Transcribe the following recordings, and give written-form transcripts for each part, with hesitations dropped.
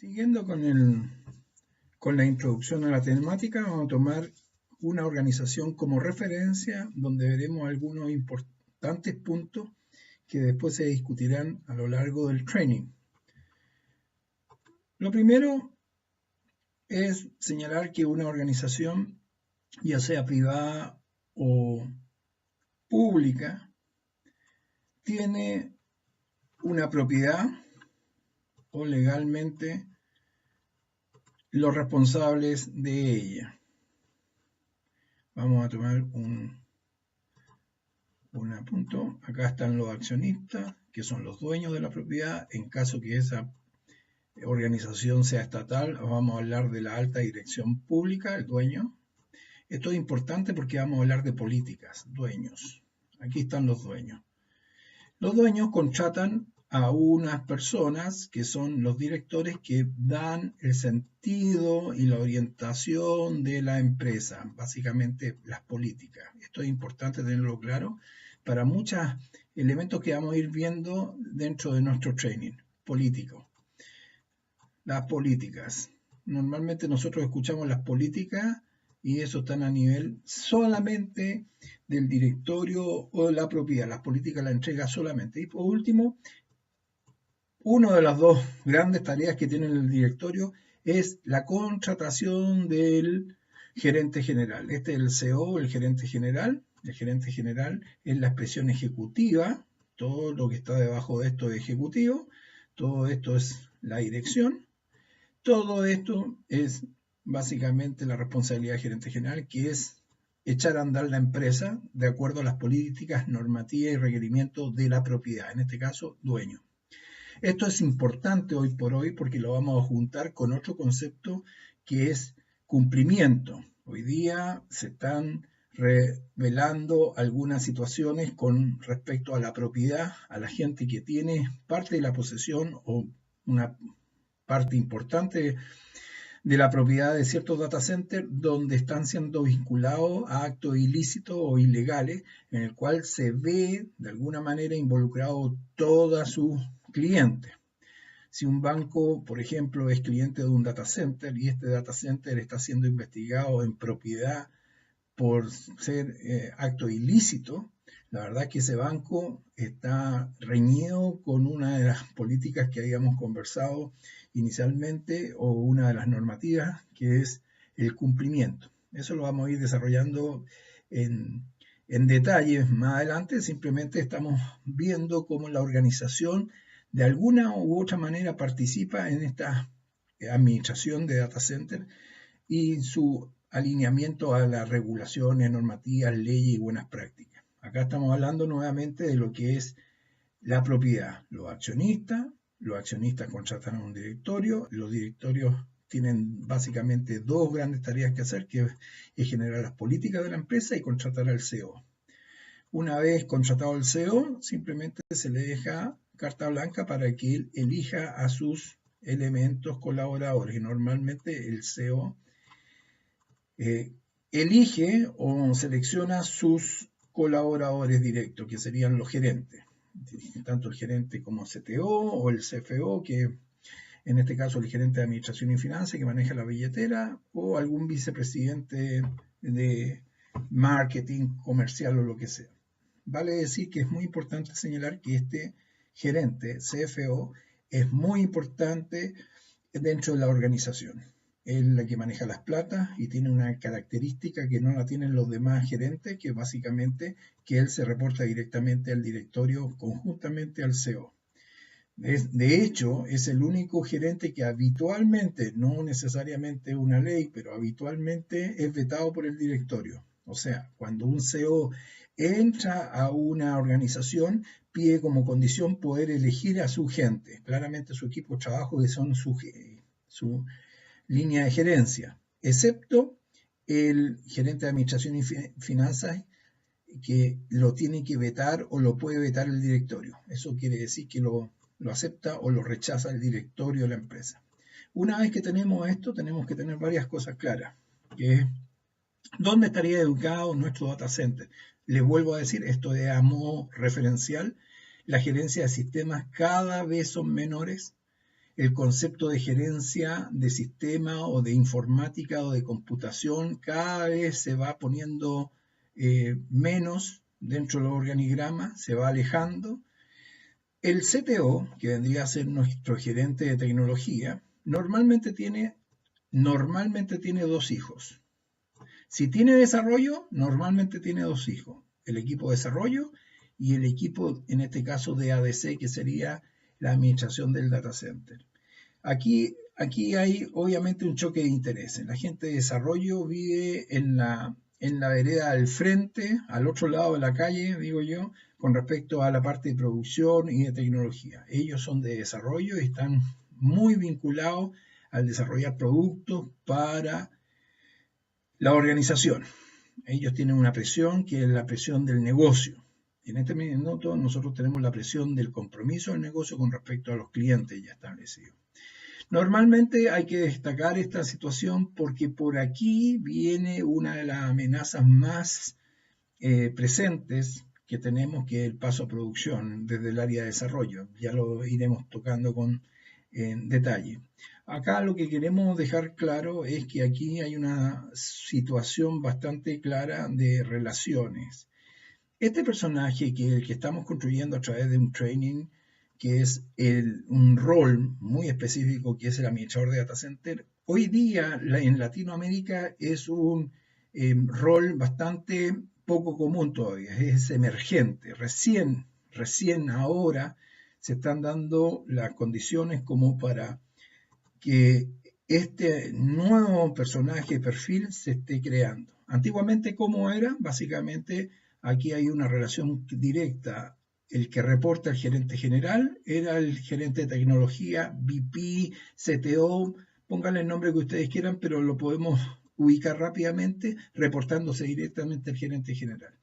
Siguiendo con la introducción a la temática, vamos a tomar una organización como referencia donde veremos algunos importantes puntos que después se discutirán a lo largo del training. Lo primero es señalar que una organización, ya sea privada o pública, tiene una propiedad o legalmente los responsables de ella. Vamos a tomar un punto. Acá están los accionistas, que son los dueños de la propiedad. En caso que esa organización sea estatal, vamos a hablar de la alta dirección pública, el dueño. Esto es importante porque vamos a hablar de políticas, dueños. Aquí están los dueños. Los dueños contratan a unas personas que son los directores que dan el sentido y la orientación de la empresa, básicamente las políticas. Esto es importante tenerlo claro para muchos elementos que vamos a ir viendo dentro de nuestro training político. Las políticas. Normalmente nosotros escuchamos las políticas y eso están a nivel solamente del directorio o de la propiedad. Las políticas las entrega solamente. Y por último, una de las dos grandes tareas que tiene el directorio es la contratación del gerente general. Este es el CEO, el gerente general. El gerente general es la expresión ejecutiva. Todo lo que está debajo de esto es ejecutivo. Todo esto es la dirección. Todo esto es básicamente la responsabilidad del gerente general, que es echar a andar la empresa de acuerdo a las políticas, normativas y requerimientos de la propiedad, en este caso, dueño. Esto es importante hoy por hoy porque lo vamos a juntar con otro concepto que es cumplimiento. Hoy día se están revelando algunas situaciones con respecto a la propiedad, a la gente que tiene parte de la posesión o una parte importante de la propiedad de ciertos data centers donde están siendo vinculados a actos ilícitos o ilegales, en el cual se ve de alguna manera involucrado toda su clientes. Si un banco, por ejemplo, es cliente de un data center y este data center está siendo investigado en propiedad por ser acto ilícito, la verdad es que ese banco está reñido con una de las políticas que habíamos conversado inicialmente o una de las normativas que es el cumplimiento. Eso lo vamos a ir desarrollando en detalle más adelante. Simplemente estamos viendo cómo la organización de alguna u otra manera participa en esta administración de data center y su alineamiento a las regulaciones, normativas, leyes y buenas prácticas. Acá estamos hablando nuevamente de lo que es la propiedad. Los accionistas contratan a un directorio, los directorios tienen básicamente dos grandes tareas que hacer, que es generar las políticas de la empresa y contratar al CEO. Una vez contratado el CEO, simplemente se le deja carta blanca para que él elija a sus elementos colaboradores. Y normalmente el CEO elige o selecciona sus colaboradores directos, que serían los gerentes, tanto el gerente como CTO o el CFO, que en este caso el gerente de administración y finanzas, que maneja la billetera, o algún vicepresidente de marketing comercial o lo que sea. Vale decir que es muy importante señalar que este gerente, CFO, es muy importante dentro de la organización. Es la que maneja las platas y tiene una característica que no la tienen los demás gerentes, que básicamente que él se reporta directamente al directorio conjuntamente al CEO. De hecho, es el único gerente que habitualmente, no necesariamente una ley, pero habitualmente es vetado por el directorio. O sea, cuando un CEO entra a una organización, pide como condición poder elegir a su gente, claramente su equipo de trabajo, que son su línea de gerencia, excepto el gerente de administración y finanzas, que lo tiene que vetar o lo puede vetar el directorio. Eso quiere decir que lo acepta o lo rechaza el directorio de la empresa. Una vez que tenemos esto, tenemos que tener varias cosas claras, que es dónde estaría educado nuestro data center. Les vuelvo a decir, esto es a modo referencial, la gerencia de sistemas cada vez son menores. el concepto de gerencia de sistema o de informática o de computación cada vez se va poniendo menos dentro del organigrama, se va alejando. El CTO, que vendría a ser nuestro gerente de tecnología, normalmente tiene 2 hijos. Si tiene desarrollo, normalmente tiene 2 hijos. El equipo de desarrollo y el equipo, en este caso, de ADC, que sería la administración del data center. Aquí hay obviamente un choque de intereses. La gente de desarrollo vive en la vereda del frente, al otro lado de la calle, digo yo, con respecto a la parte de producción y de tecnología. Ellos son de desarrollo y están muy vinculados al desarrollar productos para la organización. Ellos tienen una presión que es la presión del negocio. En este minuto nosotros tenemos la presión del compromiso del negocio con respecto a los clientes ya establecidos. Normalmente hay que destacar esta situación porque por aquí viene una de las amenazas más presentes que tenemos, que es el paso a producción desde el área de desarrollo. Ya lo iremos tocando con detalle. Acá lo que queremos dejar claro es que aquí hay una situación bastante clara de relaciones. Este personaje el que estamos construyendo a través de un training, que es un rol muy específico, que es el administrador de data center, hoy día en Latinoamérica es un rol bastante poco común todavía, es emergente. Recién ahora se están dando las condiciones como para que este nuevo personaje, perfil, se esté creando. Antiguamente, ¿cómo era? Básicamente, aquí hay una relación directa. El que reporta al gerente general era el gerente de tecnología, VP, CTO, pónganle el nombre que ustedes quieran, pero lo podemos ubicar rápidamente, reportándose directamente al gerente general.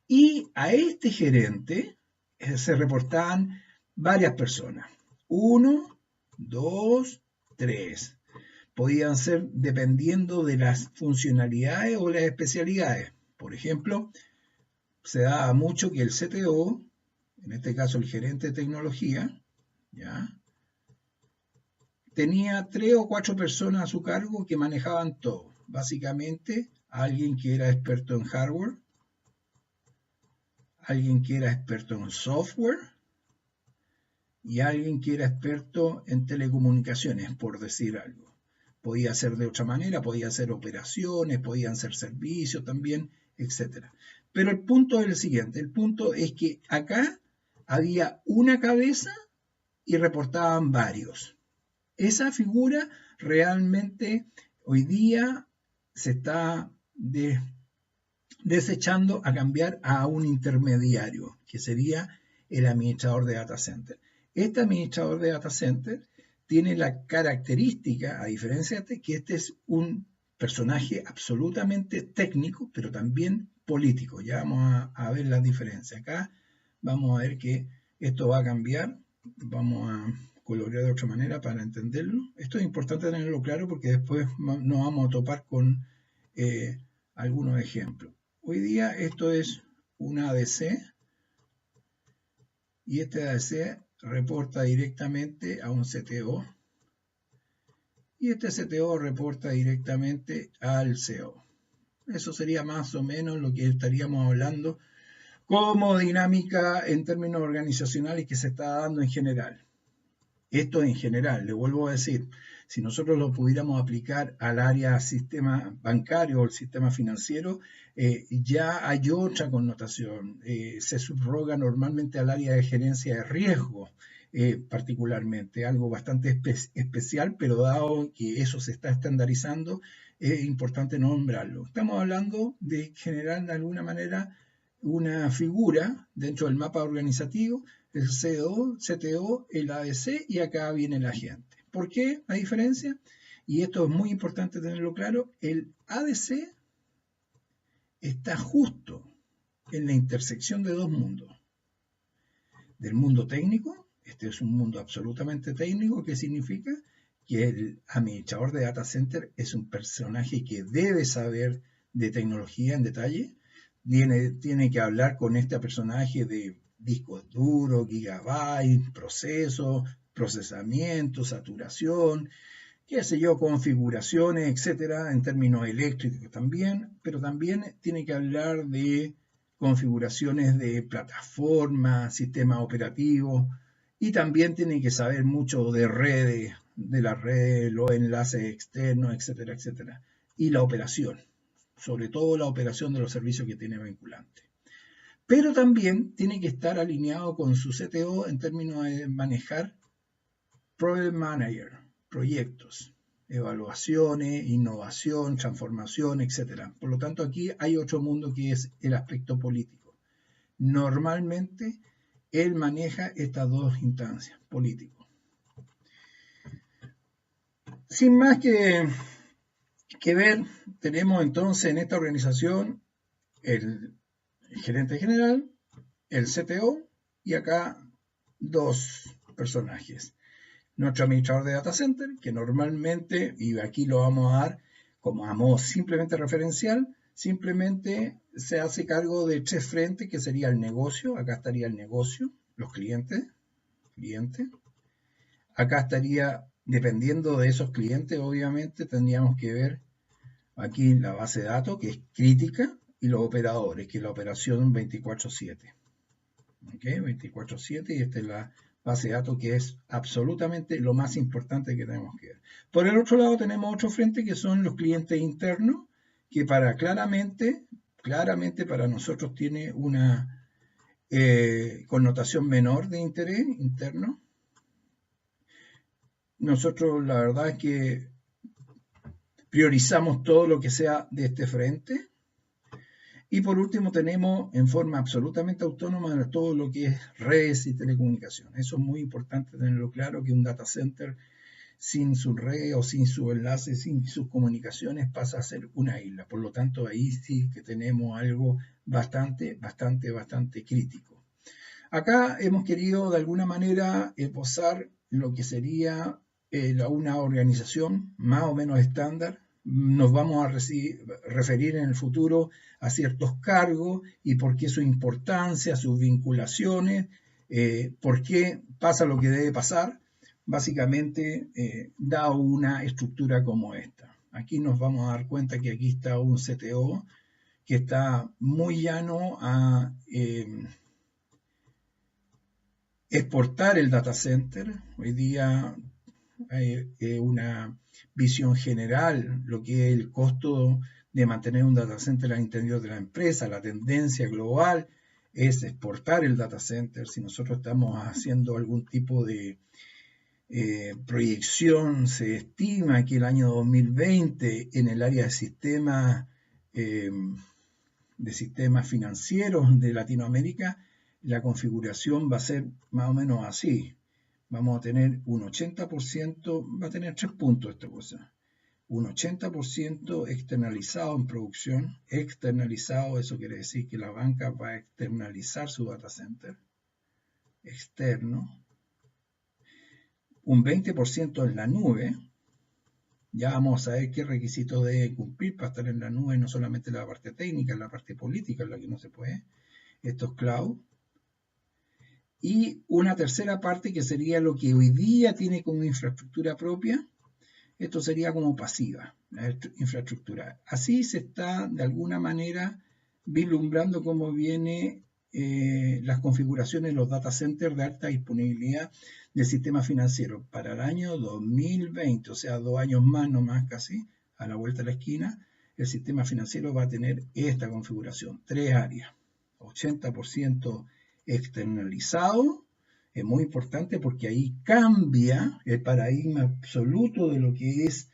Y a este gerente se reportaban varias personas. 1, 2, 3. Podían ser dependiendo de las funcionalidades o las especialidades. Por ejemplo, se daba mucho que el CTO, en este caso el gerente de tecnología, ¿ya?, tenía 3 o 4 personas a su cargo que manejaban todo. Básicamente, alguien que era experto en hardware, alguien que era experto en software y alguien que era experto en telecomunicaciones, por decir algo. Podía ser de otra manera, podía ser operaciones, podían ser servicios también, etc. Pero el punto es el siguiente, el punto es que acá había una cabeza y reportaban varios. Esa figura realmente hoy día se está desechando a cambiar a un intermediario, que sería el administrador de data center. Este administrador de data center tiene la característica, a diferencia de que este es un personaje absolutamente técnico, pero también político. Ya vamos a ver las diferencias. Acá vamos a ver que esto va a cambiar. Vamos a colorear de otra manera para entenderlo. Esto es importante tenerlo claro porque después nos vamos a topar con algunos ejemplos. Hoy día esto es un ADC y este ADC reporta directamente a un CTO y este CTO reporta directamente al CEO. Eso sería más o menos lo que estaríamos hablando como dinámica en términos organizacionales que se está dando en general. Esto en general, le vuelvo a decir, si nosotros lo pudiéramos aplicar al área sistema bancario o el sistema financiero, ya hay otra connotación. Se subroga normalmente al área de gerencia de riesgo, particularmente, algo bastante especial, pero dado que eso se está estandarizando, es importante nombrarlo. Estamos hablando de generar de alguna manera una figura dentro del mapa organizativo, el CTO, el ADC y acá viene la gente. ¿Por qué la diferencia? Y esto es muy importante tenerlo claro, el ADC está justo en la intersección de dos mundos. Del mundo técnico, este es un mundo absolutamente técnico, que significa que el administrador de data center es un personaje que debe saber de tecnología en detalle, tiene que hablar con este personaje de discos duros, gigabytes, procesos, procesamiento, saturación, qué sé yo, configuraciones, etcétera, en términos eléctricos también, pero también tiene que hablar de configuraciones de plataformas, sistemas operativos, y también tiene que saber mucho de redes, de las redes, los enlaces externos, etcétera, etcétera, y la operación, sobre todo la operación de los servicios que tiene vinculante. Pero también tiene que estar alineado con su CTO en términos de manejar Project Manager, proyectos, evaluaciones, innovación, transformación, etc. Por lo tanto, aquí hay otro mundo que es el aspecto político. Normalmente, él maneja estas dos instancias, político. Sin más que ver, tenemos entonces en esta organización el gerente general, el CTO y acá dos personajes. Nuestro administrador de data center, que normalmente, y aquí lo vamos a dar como a modo simplemente referencial, simplemente se hace cargo de tres frentes, que sería el negocio, acá estaría el negocio, los clientes. Acá estaría, dependiendo de esos clientes, obviamente tendríamos que ver aquí la base de datos, que es crítica, y los operadores, que es la operación 24/7. ¿Ok? 24/7, y esta es la base de datos que es absolutamente lo más importante que tenemos que ver. Por el otro lado tenemos otro frente que son los clientes internos, que para claramente para nosotros tiene una connotación menor de interés interno. Nosotros la verdad es que priorizamos todo lo que sea de este frente. Y por último tenemos en forma absolutamente autónoma todo lo que es redes y telecomunicaciones. Eso es muy importante tenerlo claro, que un data center sin su red o sin su enlace, sin sus comunicaciones, pasa a ser una isla. Por lo tanto, ahí sí que tenemos algo bastante crítico. Acá hemos querido de alguna manera esbozar lo que sería una organización más o menos estándar. Nos vamos a referir en el futuro a ciertos cargos y por qué su importancia, sus vinculaciones, por qué pasa lo que debe pasar. Básicamente da una estructura como esta. Aquí nos vamos a dar cuenta que aquí está un CTO que está muy llano a exportar el data center. Hoy día hay una visión general, lo que es el costo de mantener un data center al interior de la empresa, la tendencia global es exportar el data center. Si nosotros estamos haciendo algún tipo de proyección, se estima que el año 2020 en el área de sistemas financieros de Latinoamérica, la configuración va a ser más o menos así. Vamos a tener un 80%, va a tener 3 puntos esta cosa. Un 80% externalizado en producción. Externalizado, eso quiere decir que la banca va a externalizar su data center externo. Un 20% en la nube. Ya vamos a ver qué requisitos debe cumplir para estar en la nube, no solamente la parte técnica, la parte política, en la que no se puede. Esto es cloud. Y una tercera parte que sería lo que hoy día tiene como infraestructura propia. Esto sería como pasiva, la infraestructura. Así se está de alguna manera vislumbrando cómo viene las configuraciones de los data centers de alta disponibilidad del sistema financiero para el año 2020, o sea, 2 años más, no más casi, a la vuelta de la esquina. El sistema financiero va a tener esta configuración, 3 áreas, 80% externalizado. Es muy importante porque ahí cambia el paradigma absoluto de lo que es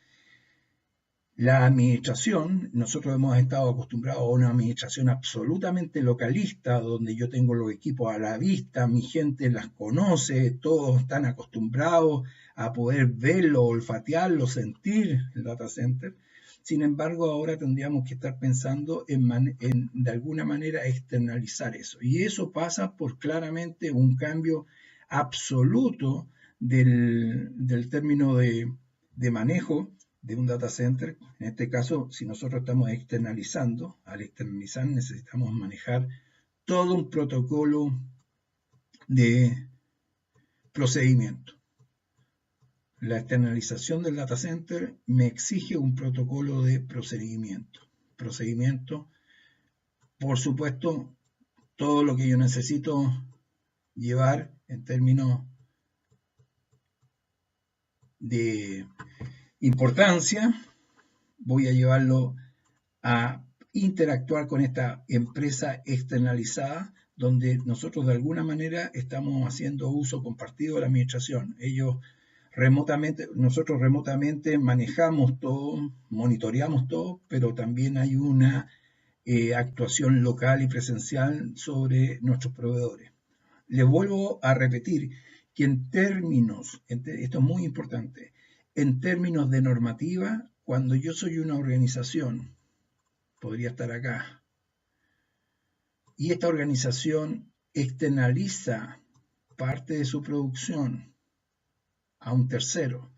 la administración. Nosotros hemos estado acostumbrados a una administración absolutamente localista, donde yo tengo los equipos a la vista, mi gente las conoce, todos están acostumbrados a poder verlo, olfatearlo, sentir el data center. Sin embargo, ahora tendríamos que estar pensando en de alguna manera externalizar eso. Y eso pasa por claramente un cambio absoluto del término de manejo de un data center. En este caso, si nosotros estamos externalizando, al externalizar necesitamos manejar todo un protocolo de procedimiento. la externalización del data center me exige un protocolo de procedimiento. Por supuesto, todo lo que yo necesito llevar en términos de importancia, voy a llevarlo a interactuar con esta empresa externalizada, donde nosotros de alguna manera estamos haciendo uso compartido de la administración. Nosotros remotamente manejamos todo, monitoreamos todo, pero también hay una actuación local y presencial sobre nuestros proveedores. Les vuelvo a repetir que esto es muy importante, en términos de normativa, cuando yo soy una organización, podría estar acá, y esta organización externaliza parte de su producción a un tercero,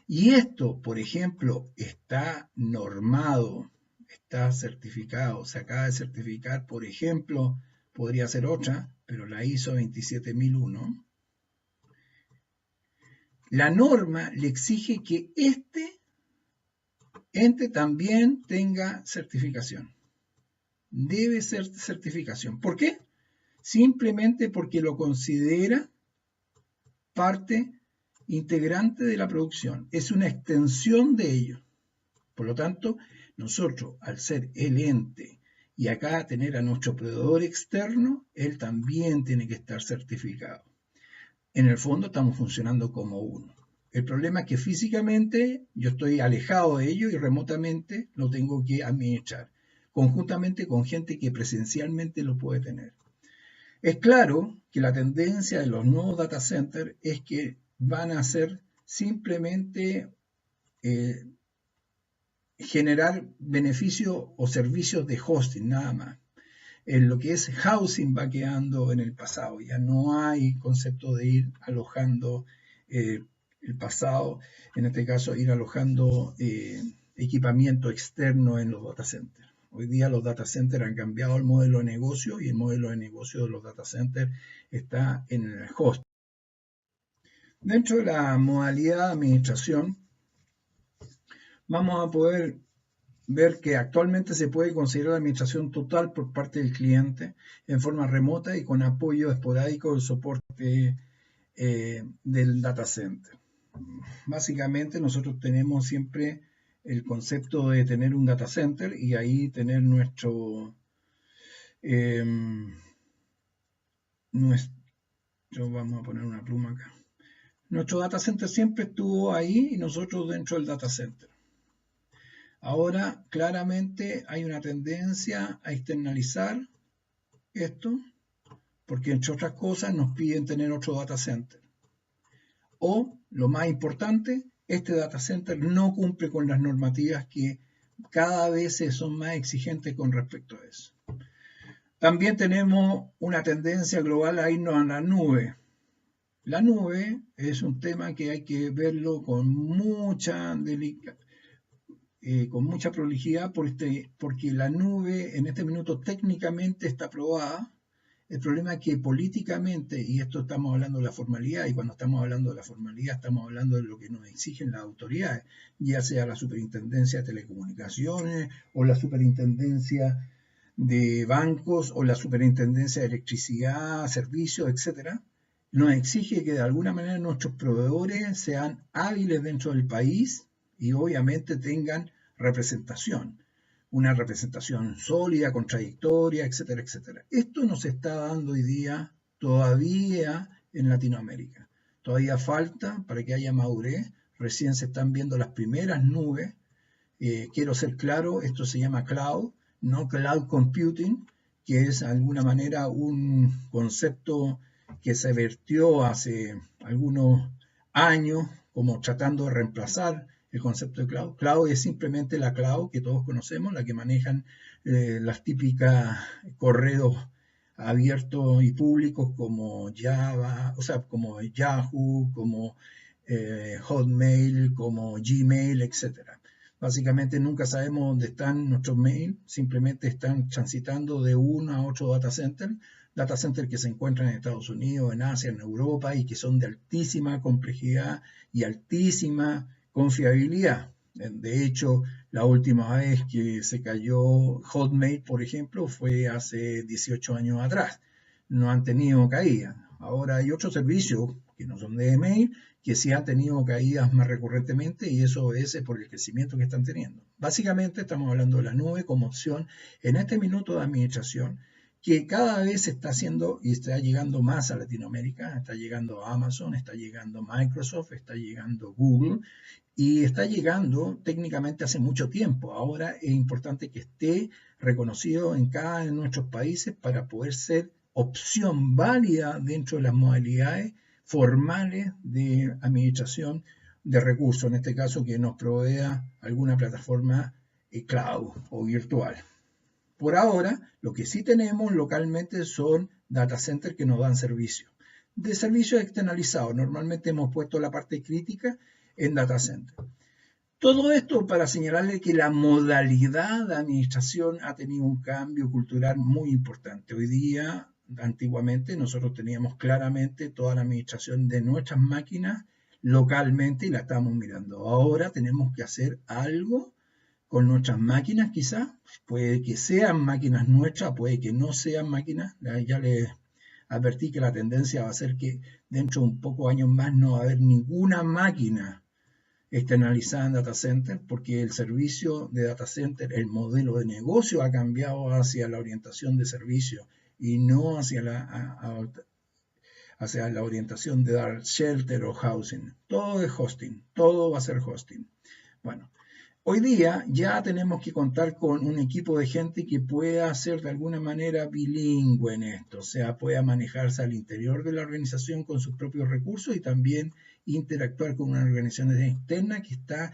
y esto, por ejemplo, está normado, está certificado, se acaba de certificar, por ejemplo, podría ser otra, pero la ISO 27001, la norma le exige que este ente también tenga certificación. Debe ser certificación. ¿Por qué? Simplemente porque lo considera parte integrante de la producción. Es una extensión de ello. Por lo tanto, nosotros, al ser el ente y acá tener a nuestro proveedor externo, él también tiene que estar certificado. En el fondo estamos funcionando como uno. El problema es que físicamente yo estoy alejado de ello y remotamente lo tengo que administrar, conjuntamente con gente que presencialmente lo puede tener. Es claro que la tendencia de los nuevos data centers es que van a ser simplemente generar beneficios o servicios de hosting, nada más. En lo que es housing va quedando en el pasado, ya no hay concepto de ir alojando el pasado, en este caso ir alojando equipamiento externo en los data centers. Hoy día los data centers han cambiado el modelo de negocio y el modelo de negocio de los data centers está en el hosting. Dentro de la modalidad de administración vamos a poder ver que actualmente se puede considerar la administración total por parte del cliente en forma remota y con apoyo esporádico del soporte del data center. Básicamente nosotros tenemos siempre el concepto de tener un data center y ahí tener nuestro vamos a poner una pluma acá. Nuestro data center siempre estuvo ahí y nosotros dentro del data center. Ahora, claramente hay una tendencia a externalizar esto, porque entre otras cosas nos piden tener otro data center. O, lo más importante, este data center no cumple con las normativas que cada vez son más exigentes con respecto a eso. También tenemos una tendencia global a irnos a la nube. La nube es un tema que hay que verlo con mucha prolijidad porque la nube en este minuto técnicamente está aprobada. El problema es que políticamente, y esto estamos hablando de la formalidad, y cuando estamos hablando de la formalidad estamos hablando de lo que nos exigen las autoridades, ya sea la Superintendencia de Telecomunicaciones o la Superintendencia de Bancos o la Superintendencia de Electricidad, Servicios, etc. Nos exige que de alguna manera nuestros proveedores sean hábiles dentro del país y obviamente tengan representación, una representación sólida, contradictoria, etcétera, etcétera. Esto no se está dando hoy día todavía en Latinoamérica. Todavía falta para que haya madurez. Recién se están viendo las primeras nubes. Quiero ser claro, esto se llama cloud, no cloud computing, que es de alguna manera un concepto que se vertió hace algunos años como tratando de reemplazar el concepto de cloud. Cloud es simplemente la cloud que todos conocemos, la que manejan las típicas correos abiertos y públicos como Java, o sea, como Yahoo, como Hotmail, como Gmail, etc. Básicamente nunca sabemos dónde están nuestros mails, simplemente están transitando de uno a otro data center que se encuentran en Estados Unidos, en Asia, en Europa y que son de altísima complejidad y altísima confiabilidad. De hecho, la última vez que se cayó Hotmail, por ejemplo, fue hace 18 años atrás. No han tenido caída. Ahora hay otros servicios que no son de email, que sí han tenido caídas más recurrentemente y eso es por el crecimiento que están teniendo. Básicamente estamos hablando de la nube como opción en este minuto de administración que cada vez se está haciendo y está llegando más a Latinoamérica, está llegando a Amazon, está llegando Microsoft, está llegando Google y está llegando técnicamente hace mucho tiempo. Ahora es importante que esté reconocido en cada de nuestros países para poder ser opción válida dentro de las modalidades formales de administración de recursos, en este caso que nos provea alguna plataforma cloud o virtual. Por ahora, lo que sí tenemos localmente son data centers que nos dan servicio. De servicios externalizados, normalmente hemos puesto la parte crítica en data center. Todo esto para señalarle que la modalidad de administración ha tenido un cambio cultural muy importante. Hoy día, antiguamente, nosotros teníamos claramente toda la administración de nuestras máquinas localmente y la estamos mirando. Ahora tenemos que hacer algo con nuestras máquinas, quizás. Puede que sean máquinas nuestras, puede que no sean máquinas. Ya les advertí que la tendencia va a ser que dentro de un poco años más no va a haber ninguna máquina externalizada en data center, porque el servicio de data center, el modelo de negocio ha cambiado hacia la orientación de servicio y no hacia la orientación de dar shelter o housing. Todo es hosting, todo va a ser hosting. Bueno, hoy día ya tenemos que contar con un equipo de gente que pueda ser de alguna manera bilingüe en esto, o sea, pueda manejarse al interior de la organización con sus propios recursos y también interactuar con una organización externa que está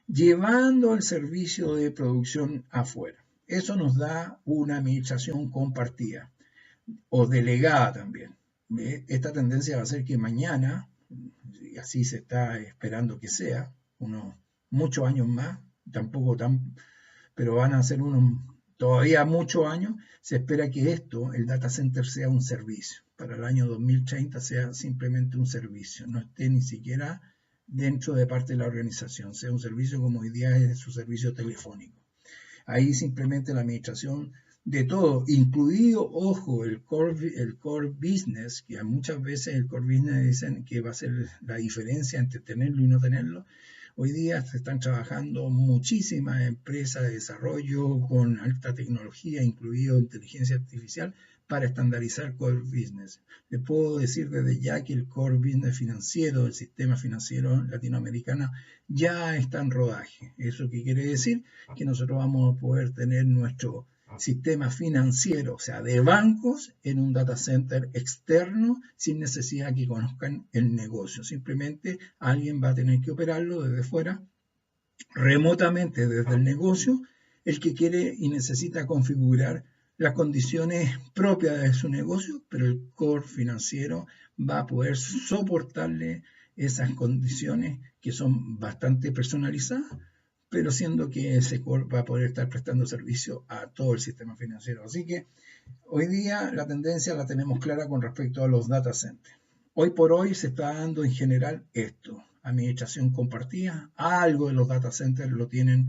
llevando el servicio de producción afuera. Eso nos da una administración compartida o delegada también. Esta tendencia va a ser que mañana, y así se está esperando que sea, unos muchos años más, tampoco tan, pero van a ser unos todavía muchos años, se espera que esto, el data center, sea un servicio. Para el año 2030 sea simplemente un servicio, no esté ni siquiera dentro de parte de la organización, sea un servicio como hoy día es su servicio telefónico. Ahí simplemente la administración de todo, incluido, ojo, el core business, que muchas veces el core business dicen que va a ser la diferencia entre tenerlo y no tenerlo. Hoy día se están trabajando muchísimas empresas de desarrollo con alta tecnología, incluido inteligencia artificial, para estandarizar core business. Le puedo decir desde ya que el core business financiero, el sistema financiero latinoamericano, ya está en rodaje. ¿Eso qué quiere decir? Que nosotros vamos a poder tener nuestro sistema financiero, o sea, de bancos, en un data center externo sin necesidad que conozcan el negocio. Simplemente alguien va a tener que operarlo desde fuera, remotamente desde el negocio, el que quiere y necesita configurar las condiciones propias de su negocio, pero el core financiero va a poder soportarle esas condiciones que son bastante personalizadas, pero siendo que ese core va a poder estar prestando servicio a todo el sistema financiero. Así que hoy día la tendencia la tenemos clara con respecto a los data centers. Hoy por hoy se está dando en general esto, administración compartida, algo de los data centers lo tienen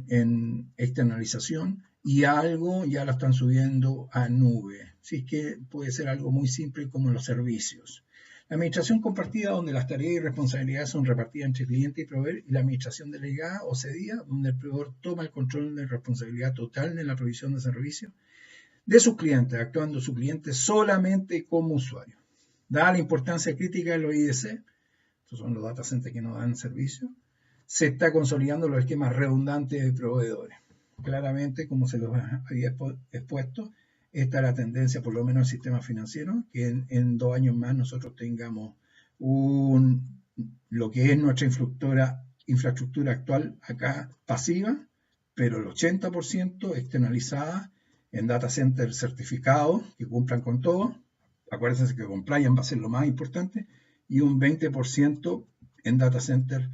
en externalización y algo ya lo están subiendo a nube. Así que puede ser algo muy simple como los servicios. La administración compartida, donde las tareas y responsabilidades son repartidas entre cliente y proveedor, y la administración delegada o cedida, donde el proveedor toma el control de responsabilidad total de la provisión de servicios de sus clientes, actuando su cliente solamente como usuario. Dada la importancia crítica de los IDC, estos son los data centers que nos dan servicio, se está consolidando los esquemas redundantes de proveedores. Claramente, como se los había expuesto, esta es la tendencia, por lo menos el sistema financiero, que en 2 años más nosotros tengamos lo que es nuestra infraestructura actual acá pasiva, pero el 80% externalizada en data centers certificados que cumplan con todo. Acuérdense que compliance va a ser lo más importante, y un 20% en data center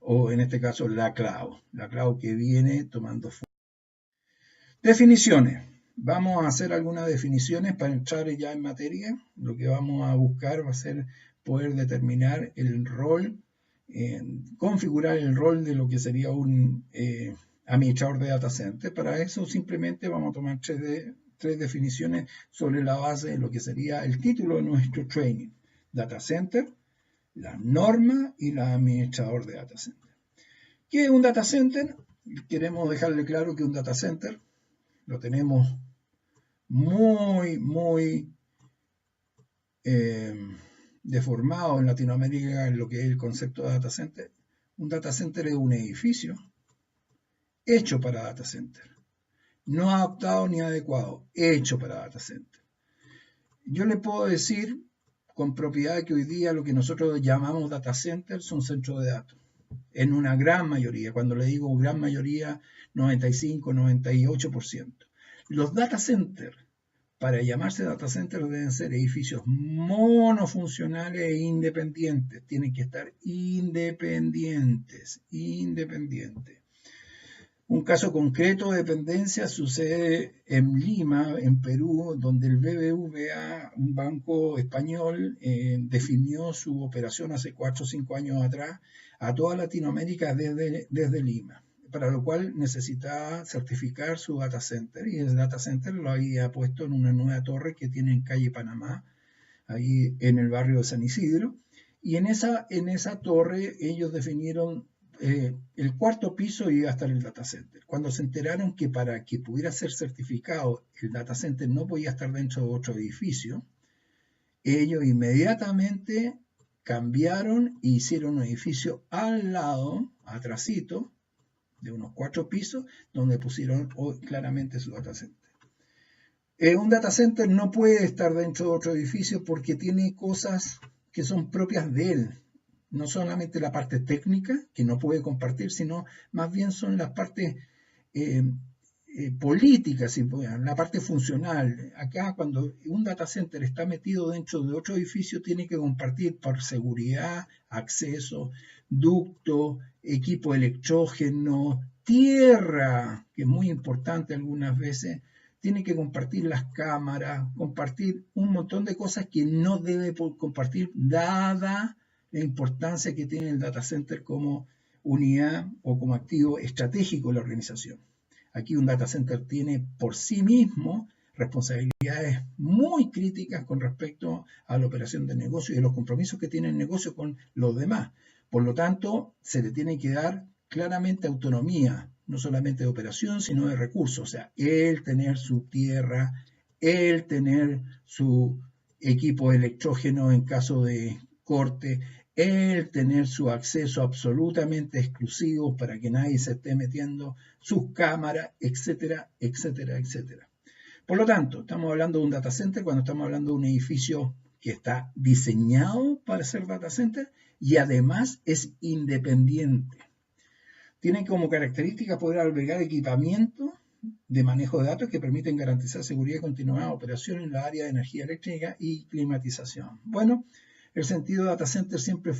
o en este caso la cloud que viene tomando forma. Definiciones. Vamos a hacer algunas definiciones para entrar ya en materia. Lo que vamos a buscar va a ser poder determinar el rol, configurar el rol de lo que sería un administrador de data center. Para eso simplemente vamos a tomar tres definiciones sobre la base de lo que sería el título de nuestro training. Data center, la norma y el administrador de data center. ¿Qué es un data center? Queremos dejarle claro que un data center lo tenemos muy deformado en Latinoamérica en lo que es el concepto de data center. Un data center es un edificio hecho para data center, no adaptado ni adecuado, hecho para data center. Yo le puedo decir con propiedad que hoy día lo que nosotros llamamos data center son centros de datos, en una gran mayoría. Cuando le digo gran mayoría, 95, 98%. Los data centers, para llamarse data centers, deben ser edificios monofuncionales e independientes. Tienen que estar independientes. Un caso concreto de dependencia sucede en Lima, en Perú, donde el BBVA, un banco español, definió su operación hace 4 o 5 años atrás a toda Latinoamérica desde Lima, para lo cual necesitaba certificar su data center, y el data center lo había puesto en una nueva torre que tiene en calle Panamá, ahí en el barrio de San Isidro, y en esa torre ellos definieron el 4.º piso iba a estar el data center. Cuando se enteraron que para que pudiera ser certificado el data center no podía estar dentro de otro edificio, ellos inmediatamente cambiaron e hicieron un edificio al lado, atrasito, de unos 4 pisos, donde pusieron claramente su data center. Un data center no puede estar dentro de otro edificio porque tiene cosas que son propias de él. No solamente la parte técnica, que no puede compartir, sino más bien son las partes políticas, la parte funcional. Acá, cuando un data center está metido dentro de otro edificio, tiene que compartir por seguridad, acceso, ducto, equipo electrógeno, tierra, que es muy importante algunas veces. Tiene que compartir las cámaras, compartir un montón de cosas que no debe compartir, dada la importancia que tiene el data center como unidad o como activo estratégico de la organización. Aquí un data center tiene por sí mismo responsabilidades muy críticas con respecto a la operación del negocio y a los compromisos que tiene el negocio con los demás. Por lo tanto, se le tiene que dar claramente autonomía, no solamente de operación, sino de recursos. O sea, él tener su tierra, él tener su equipo electrógeno en caso de corte, el tener su acceso absolutamente exclusivo para que nadie se esté metiendo, sus cámaras, etcétera, etcétera, etcétera. Por lo tanto, estamos hablando de un data center cuando estamos hablando de un edificio que está diseñado para ser data center y además es independiente. Tiene como característica poder albergar equipamiento de manejo de datos que permiten garantizar seguridad y continuidad de operación en la área de energía eléctrica y climatización. Bueno, el sentido de data center siempre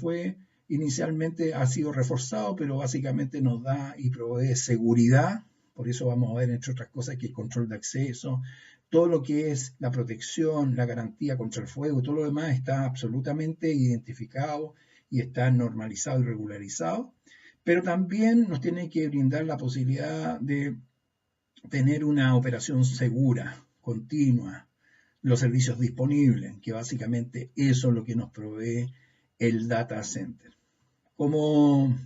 inicialmente ha sido reforzado, pero básicamente nos da y provee seguridad. Por eso vamos a ver, entre otras cosas, que el control de acceso, todo lo que es la protección, la garantía contra el fuego, todo lo demás está absolutamente identificado y está normalizado y regularizado. Pero también nos tiene que brindar la posibilidad de tener una operación segura, continua, los servicios disponibles, que básicamente eso es lo que nos provee el data center. Como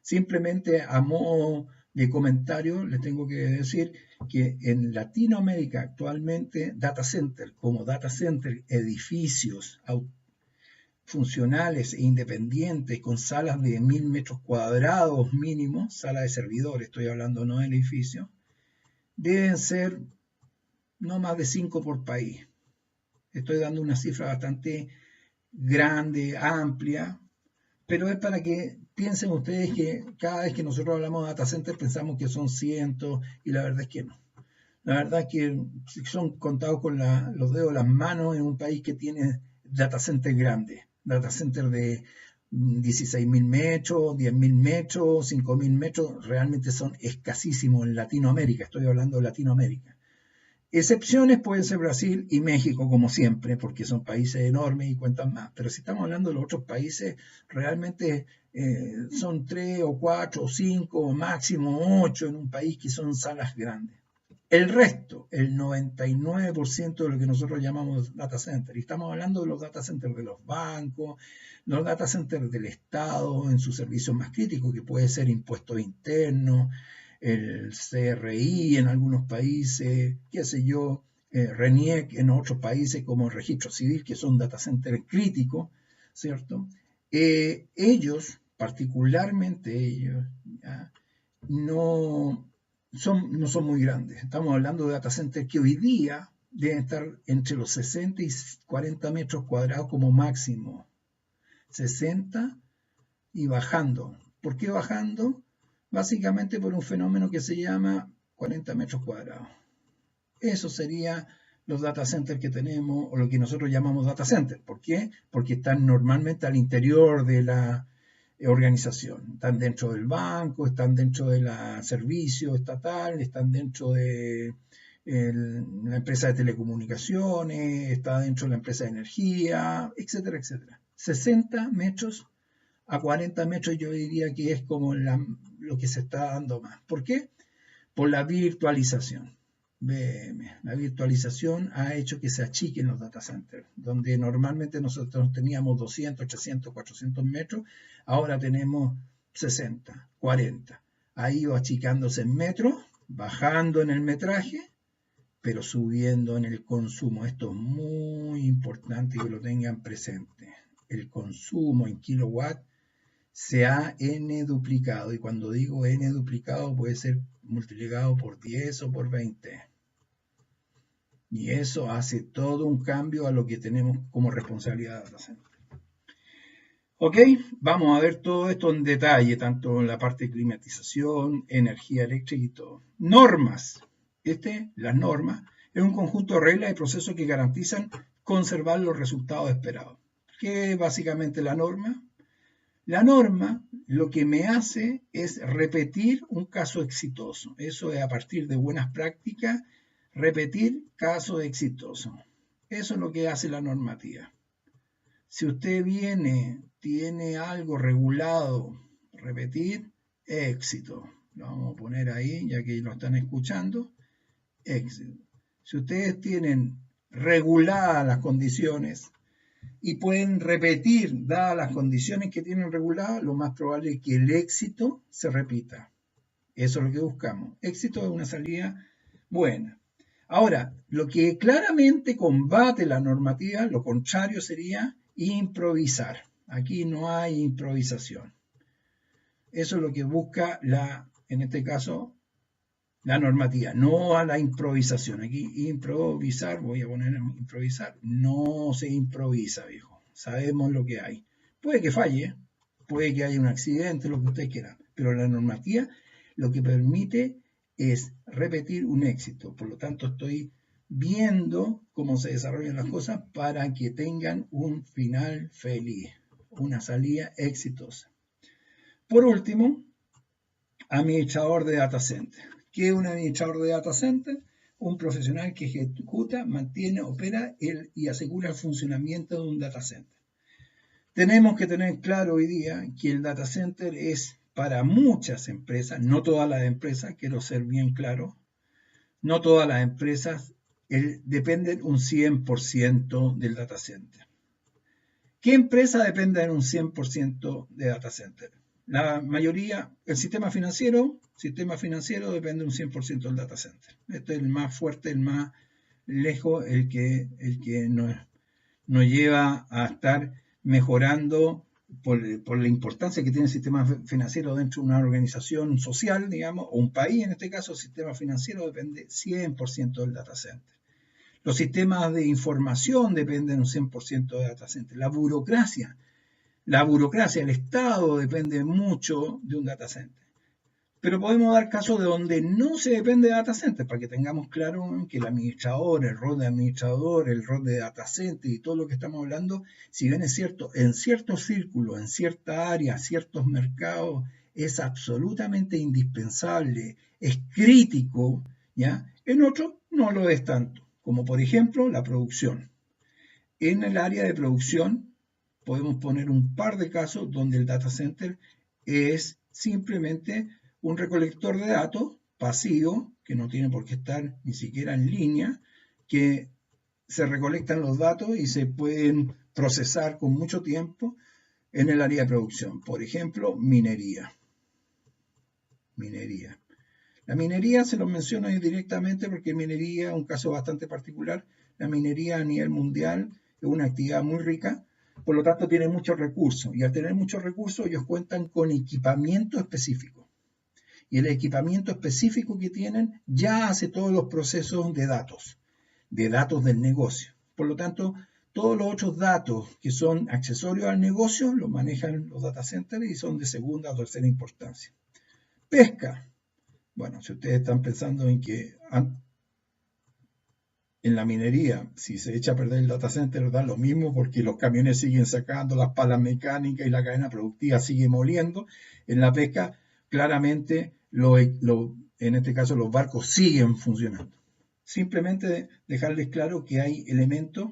simplemente a modo de comentario, les tengo que decir que en Latinoamérica actualmente data center, como data center, edificios funcionales e independientes con salas de 1000 metros cuadrados mínimo, sala de servidores, estoy hablando no del edificio, deben ser no más de 5 por país. Estoy dando una cifra bastante grande, amplia, pero es para que piensen ustedes que cada vez que nosotros hablamos de data center pensamos que son cientos y la verdad es que no. La verdad es que son contados con los dedos de las manos en un país que tiene data center grandes, data center de 16.000 metros, 10.000 metros, 5.000 metros, realmente son escasísimos en Latinoamérica, estoy hablando de Latinoamérica. Excepciones pueden ser Brasil y México, como siempre, porque son países enormes y cuentan más. Pero si estamos hablando de los otros países, realmente son 3 o 4 o 5 o máximo 8 en un país que son salas grandes. El resto, el 99% de lo que nosotros llamamos data center, y estamos hablando de los data centers de los bancos, los data centers del Estado en sus servicios más críticos, que puede ser impuestos internos, el CRI en algunos países, qué sé yo, RENIEC en otros países como el registro civil, que son data centers críticos, ¿cierto? Ellos, particularmente ellos, ¿ya? No son muy grandes. Estamos hablando de data centers que hoy día deben estar entre los 60 y 40 metros cuadrados como máximo. 60 y bajando. ¿Por qué bajando? Básicamente por un fenómeno que se llama 40 metros cuadrados. Eso sería los data centers que tenemos, o lo que nosotros llamamos data centers. ¿Por qué? Porque están normalmente al interior de la organización. Están dentro del banco, están dentro del servicio estatal, están dentro de la empresa de telecomunicaciones, está dentro de la empresa de energía, etcétera, etcétera. 60 metros a 40 metros yo diría que es como lo que se está dando más. ¿Por qué? Por la virtualización. La virtualización ha hecho que se achiquen los data centers, donde normalmente nosotros teníamos 200, 300, 400 metros, ahora tenemos 60, 40. Ha ido achicándose en metros, bajando en el metraje, pero subiendo en el consumo. Esto es muy importante que lo tengan presente. El consumo en kilowatt se ha n duplicado, y cuando digo n duplicado puede ser multiplicado por 10 o por 20. Y eso hace todo un cambio a lo que tenemos como responsabilidad de data center. Ok, vamos a ver todo esto en detalle, tanto en la parte de climatización, energía eléctrica y todo. Normas. Las normas, es un conjunto de reglas y procesos que garantizan conservar los resultados esperados. ¿Qué es básicamente la norma? La norma lo que me hace es repetir un caso exitoso. Eso es a partir de buenas prácticas, repetir casos exitosos. Eso es lo que hace la normativa. Si usted tiene algo regulado, repetir, éxito. Lo vamos a poner ahí, ya que lo están escuchando, éxito. Si ustedes tienen reguladas las condiciones y pueden repetir, dadas las condiciones que tienen reguladas, lo más probable es que el éxito se repita. Eso es lo que buscamos. Éxito es una salida buena. Ahora, lo que claramente combate la normativa, lo contrario sería improvisar. Aquí no hay improvisación. Eso es lo que busca en este caso, la normativa, no a la improvisación. Aquí improvisar, voy a poner improvisar, no se improvisa, viejo. Sabemos lo que hay. Puede que falle, puede que haya un accidente, lo que usted quiera, pero la normativa lo que permite es repetir un éxito. Por lo tanto, estoy viendo cómo se desarrollan las cosas para que tengan un final feliz, una salida exitosa. Por último, administrador de data center. ¿Qué es un administrador de data center? Un profesional que ejecuta, mantiene, opera y asegura el funcionamiento de un data center. Tenemos que tener claro hoy día que el data center es para muchas empresas, no todas las empresas, quiero ser bien claro, no todas las empresas dependen un 100% del data center. ¿Qué empresa depende en un 100% de data center? La mayoría, el sistema financiero depende un 100% del data center. Este es el más fuerte, el más lejos, el que nos lleva a estar mejorando por la importancia que tiene el sistema financiero dentro de una organización social, digamos, o un país en este caso. El sistema financiero depende 100% del data center. Los sistemas de información dependen un 100% del data center. La burocracia, el Estado depende mucho de un data center. Pero podemos dar casos de donde no se depende de data center, para que tengamos claro que el administrador, el rol de administrador, el rol de data center y todo lo que estamos hablando, si bien es cierto, en ciertos círculos, en cierta área, ciertos mercados, es absolutamente indispensable, es crítico, ¿ya? En otros no lo es tanto, como por ejemplo la producción. En el área de producción podemos poner un par de casos donde el data center es simplemente un recolector de datos pasivo, que no tiene por qué estar ni siquiera en línea, que se recolectan los datos y se pueden procesar con mucho tiempo en el área de producción. Por ejemplo, minería. Minería. La minería se los menciono directamente porque minería es un caso bastante particular. La minería a nivel mundial es una actividad muy rica, por lo tanto tiene muchos recursos. Y al tener muchos recursos, ellos cuentan con equipamiento específico. Y el equipamiento específico que tienen ya hace todos los procesos de datos del negocio. Por lo tanto, todos los otros datos que son accesorios al negocio los manejan los data centers y son de segunda o tercera importancia. Pesca. Bueno, si ustedes están pensando en que en la minería, si se echa a perder el data center, da lo mismo porque los camiones siguen sacando, las palas mecánicas y la cadena productiva sigue moliendo. En la pesca, claramente, en este caso, los barcos siguen funcionando. Simplemente dejarles claro que hay elementos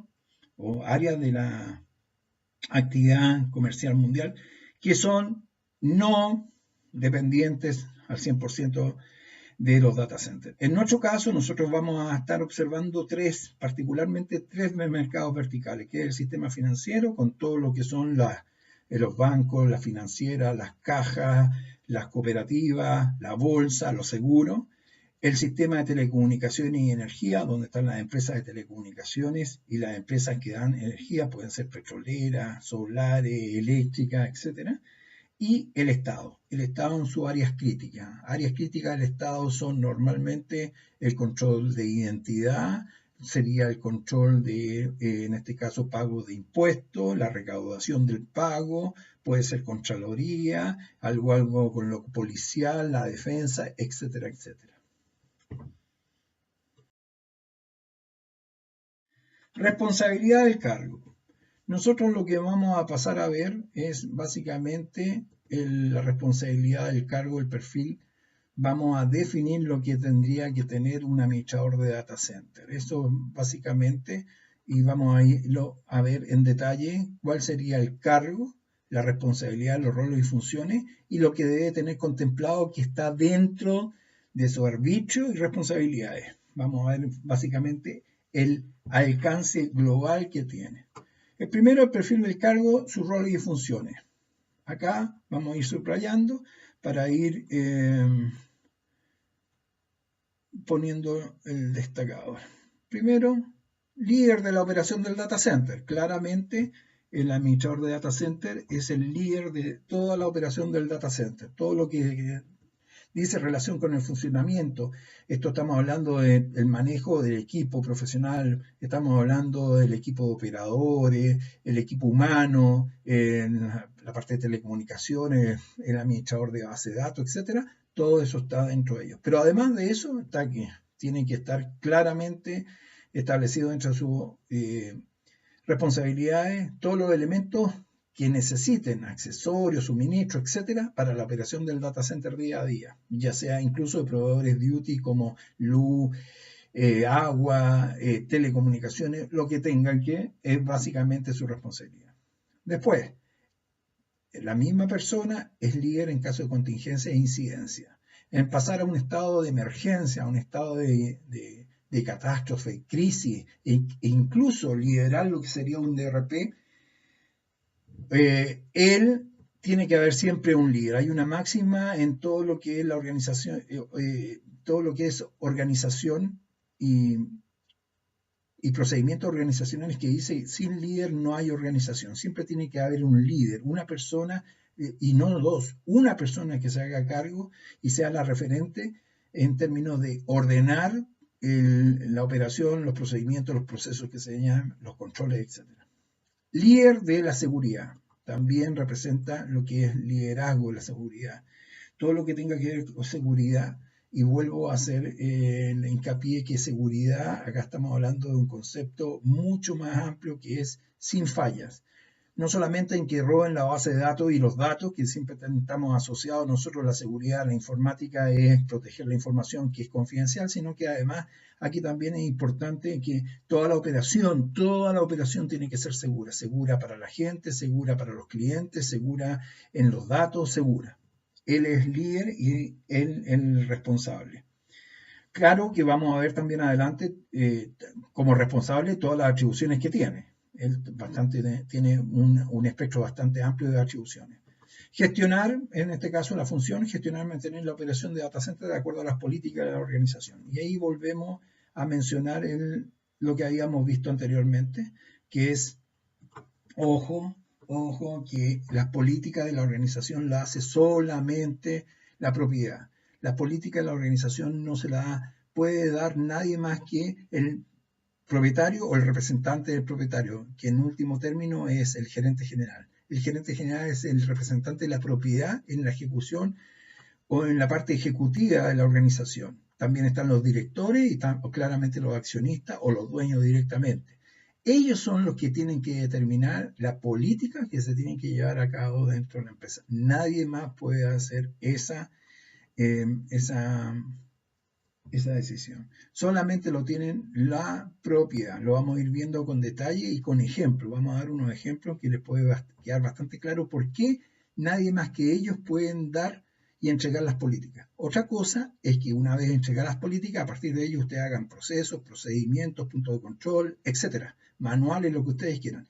o áreas de la actividad comercial mundial que son no dependientes al 100% de los data centers. En nuestro caso, nosotros vamos a estar observando particularmente tres mercados verticales, que es el sistema financiero, con todo lo que son los bancos, las financieras, las cajas, las cooperativas, la bolsa, los seguros. El sistema de telecomunicaciones y energía, donde están las empresas de telecomunicaciones y las empresas que dan energía, pueden ser petroleras, solares, eléctricas, etcétera. Y el Estado en sus áreas críticas. Áreas críticas del Estado son normalmente el control de identidad, sería el control de, en este caso, pago de impuestos, la recaudación del pago, puede ser Contraloría, algo con lo policial, la defensa, etcétera, etcétera. Responsabilidad del cargo. Nosotros lo que vamos a pasar a ver es básicamente la responsabilidad del cargo, el perfil. Vamos a definir lo que tendría que tener un administrador de data center. Eso básicamente, y vamos a irlo a ver en detalle cuál sería el cargo, la responsabilidad, los roles y funciones, y lo que debe tener contemplado que está dentro de su arbitrio y responsabilidades. Vamos a ver básicamente el alcance global que tiene. El primero, el perfil del cargo, sus roles y funciones. Acá vamos a ir subrayando para ir poniendo el destacador. Primero, líder de la operación del data center. Claramente, el administrador de data center es el líder de toda la operación del data center. Todo lo que dice relación con el funcionamiento. Esto estamos hablando del manejo del equipo profesional, estamos hablando del equipo de operadores, el equipo humano, la parte de telecomunicaciones, el administrador de base de datos, etcétera. Todo eso está dentro de ellos. Pero además de eso, está aquí. Tiene que estar claramente establecido dentro de sus responsabilidades todos los elementos que necesiten accesorios, suministros, etcétera, para la operación del data center día a día, ya sea incluso de proveedores duty como luz, agua, telecomunicaciones, lo que tengan que es básicamente su responsabilidad. Después, la misma persona es líder en caso de contingencia e incidencia. En pasar a un estado de emergencia, a un estado de catástrofe, crisis, e incluso liderar lo que sería un DRP, él tiene que haber siempre un líder. Hay una máxima en todo lo que es la organización, todo lo que es organización y procedimientos organizacionales que dice, sin líder no hay organización. Siempre tiene que haber un líder, una persona, y no dos, una persona que se haga cargo y sea la referente en términos de ordenar la operación, los procedimientos, los procesos que se llaman, los controles, etc. Líder de la seguridad. También representa lo que es liderazgo de la seguridad. todo lo que tenga que ver con seguridad, y vuelvo a hacer el hincapié que seguridad, acá estamos hablando de un concepto mucho más amplio que es sin fallas. No solamente en que roben la base de datos y los datos, que siempre estamos asociados nosotros, la seguridad, la informática es proteger la información que es confidencial, sino que además aquí también es importante que toda la operación tiene que ser segura, segura para la gente, segura para los clientes, segura en los datos, segura. Él es líder y él es el responsable. Claro que vamos a ver también adelante como responsable todas las atribuciones que tiene. Él tiene un espectro bastante amplio de atribuciones. Gestionar, en este caso la función, gestionar, mantener la operación de data center de acuerdo a las políticas de la organización. Y ahí volvemos a mencionar lo que habíamos visto anteriormente, que es, ojo, que las políticas de la organización la hace solamente la propiedad. La política de la organización no se la puede dar nadie más que el propietario o el representante del propietario, que en último término es el gerente general. El gerente general es el representante de la propiedad en la ejecución o en la parte ejecutiva de la organización. También están los directores y claramente los accionistas o los dueños directamente. Ellos son los que tienen que determinar la política que se tiene que llevar a cabo dentro de la empresa. Nadie más puede hacer esa decisión. Solamente lo tienen la propiedad. Lo vamos a ir viendo con detalle y con ejemplos. Vamos a dar unos ejemplos que les puede quedar bastante claro por qué nadie más que ellos pueden dar y entregar las políticas. Otra cosa es que una vez entregadas las políticas, a partir de ello ustedes hagan procesos, procedimientos, puntos de control, etcétera, manuales, lo que ustedes quieran.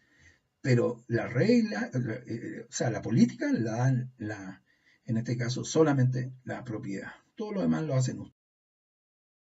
Pero la regla, o sea, la política la dan, en este caso, solamente la propiedad. Todo lo demás lo hacen ustedes.